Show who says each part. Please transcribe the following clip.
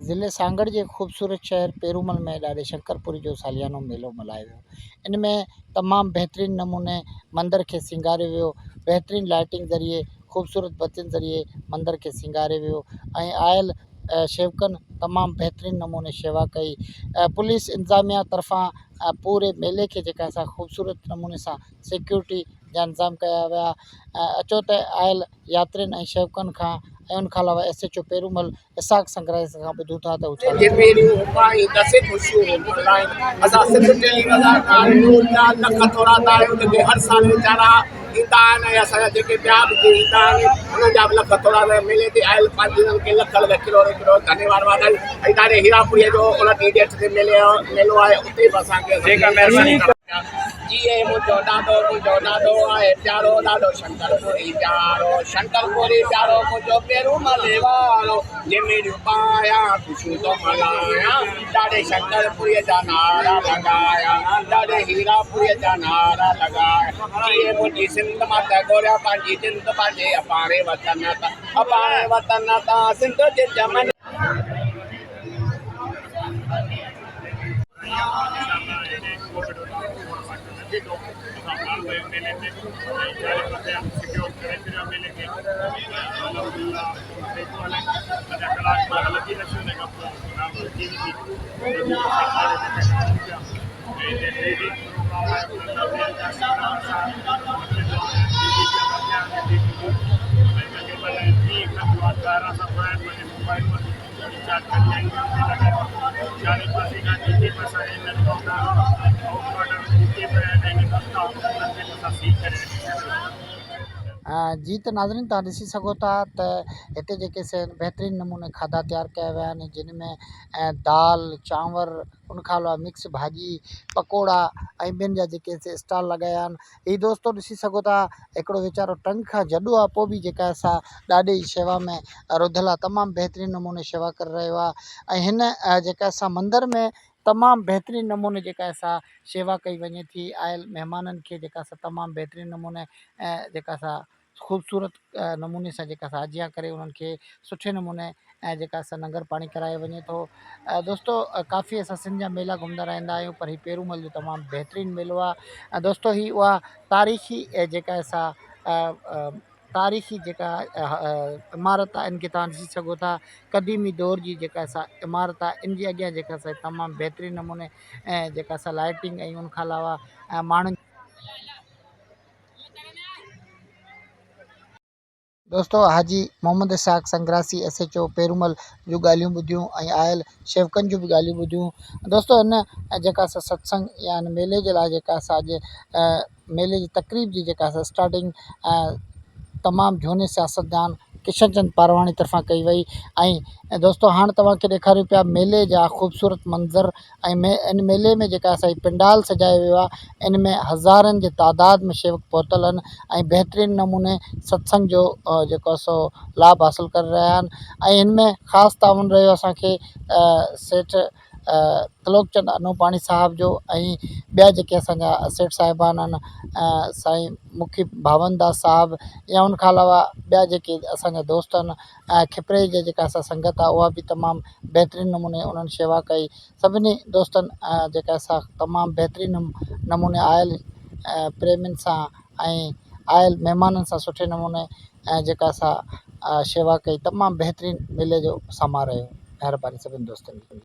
Speaker 1: ज़िले सांगड़ के ख़ूबसूरत शहर पेरूमल में ॾाढे शंकरपुरी जो सालियानो मेलो मल्हायो वियो। इन में तमामु बहितरीन नमूने मंदर के सिंगारियो वियो। बेहतरीन लाइटिंग ज़रिए ख़ूबसूरत बत्तियुनि ज़रिए मंदर के सिंगारियो वियो ऐं आयल शेवकन तमामु बहितरीन नमूने शेवा कई। पुलिस इंतज़ामिया तरफ़ां पूरे मेले के जेका सा ख़ूबसूरत नमूने सां सिक्योरिटी जा इंतज़ाम कया विया। अचो त आयल यात्रियुनि ऐं शेवकनि खां ऐं उन खां अलावा SHO पेरूमल इसाक संग्रह खां ॿुधूं था त
Speaker 2: हर साल वीचारा ईंदा आहिनि ऐं असांजा जेके ॿिया बि ईंदा आहिनि उन्हनि जा बि लख थोरा मेले ते आयल पंहिंजे उन्हनि खे लख लख किलो धन्यवाद वादन ऐं ॾाढे हीरापुरीअ जो उन ॾींहुं ॾेठ ते मेलो आहे उते बि असांखे जिए मुझो ॾाढो आहे प्यारो ॾाढो शंकरपुरी प्यारो मुझो पेरूमल वारो जंहिंमें पाया खुशियूं तो मल्हाया ॾाढे शंकरपुरीअ जा नारा लॻाया ॾाढे हीरापुरीअ जा नारा लॻाया जिए मुंहिंजी सिंध मां त गोरिया पंहिंजी जिंद पंहिंजे अपारे वतन तां सिंध जे चमन
Speaker 1: जी त नाज़रीन तव्हां ॾिसी सघो था त हिते जेके बहितरीन नमूने खाधा तैयार कया विया आहिनि जिन में दाल चांवर उन खां अलावा मिक्स भाॼी पकोड़ा ऐं ॿियनि जा जेके स्टॉल लॻाया आहिनि। हीअ दोस्तो ॾिसी सघो था हिकिड़ो वीचारो टंग खां जॾो आहे पोइ बि जेका असां ॾाढी शेवा में रुधल आहे, तमामु बहितरीन नमूने शेवा करे रहियो आहे ऐं हिन जेका असां मंदर में तमामु बहितरीन नमूने जेका असां शेवा कई वञे थी। आयल महिमाननि खे जेका असां तमामु बहितरीन नमूने जेका असां ख़ूबसूरत नमूने से जेका साजिया करे उन्हनि खे सुठे नमूने जेका असां लंगर पाणी करायो वञे थो। दोस्तो काफ़ी असां सिंध जा मेला घुमंदा रहंदा आहियूं पर हीउ पेरूमल जो तमामु बहितरीन मेलो आहे। दोस्तो ही उहा तारीख़ी जेका असां तारीख़ी जेका इमारत आहे इनके तव्हां ॾिसी सघो था। क़दीमी दौर जी जेका असां इमारत आहे इन जे अॻियां जेका असां तमामु बहितरीन नमूने जेका असां लाइटिंग ऐं उन खां अलावा माण्हुनि दोस्तों हाजी मोहम्मद इसाक संग्रासी SHO पेरूमल जो ॻाल्हियूं ॿुधियूं ऐं आयल शेवकनि जूं बि ॻाल्हियूं ॿुधियूं। दोस्तों हिन जेका असां सत्संग या हिन मेले जे लाइ जेका असां अॼु मेले जी तकरीब जी जेका असां स्टार्टिंग तमामु झूने सियासतदान किशन चंद पारवाणी तरफ़ां कई वई ऐं दोस्तों हाणे तव्हांखे ॾेखारियूं पिया मेले जा ख़ूबसूरत मंज़र ऐं इन मेले में जेका असांजी पंडाल सजायो वियो आहे इन में हज़ारनि जे तादाद में शेवक पहुतल आहिनि ऐं बहितरीन नमूने सत्संग जो जेको सो लाभ हासिल करे रहिया आहिनि ऐं हिन में ख़ासि ताउन रहियो असांखे सेठ त्रिलोकचंद अनूपाणी साहिब जो ऐं ॿिया जेके असांजा सेठ साहिबान आहिनि साईं मुखी भावनदास साहिब या उन खां अलावा ॿिया जेके असांजा दोस्त आहिनि खिपरे जा जेका असां संगत आहे उहा बि तमामु बहितरीन नमूने उन्हनि शेवा कई। सभिनी दोस्तनि जेका असां तमामु बहितरीन नमूने आयल प्रेमियुनि सां ऐं आयल महिमाननि सां सुठे नमूने जेका असां शेवा कई। तमामु बहितरीन मेले जो समारोह। महिरबानी सभिनी दोस्तनि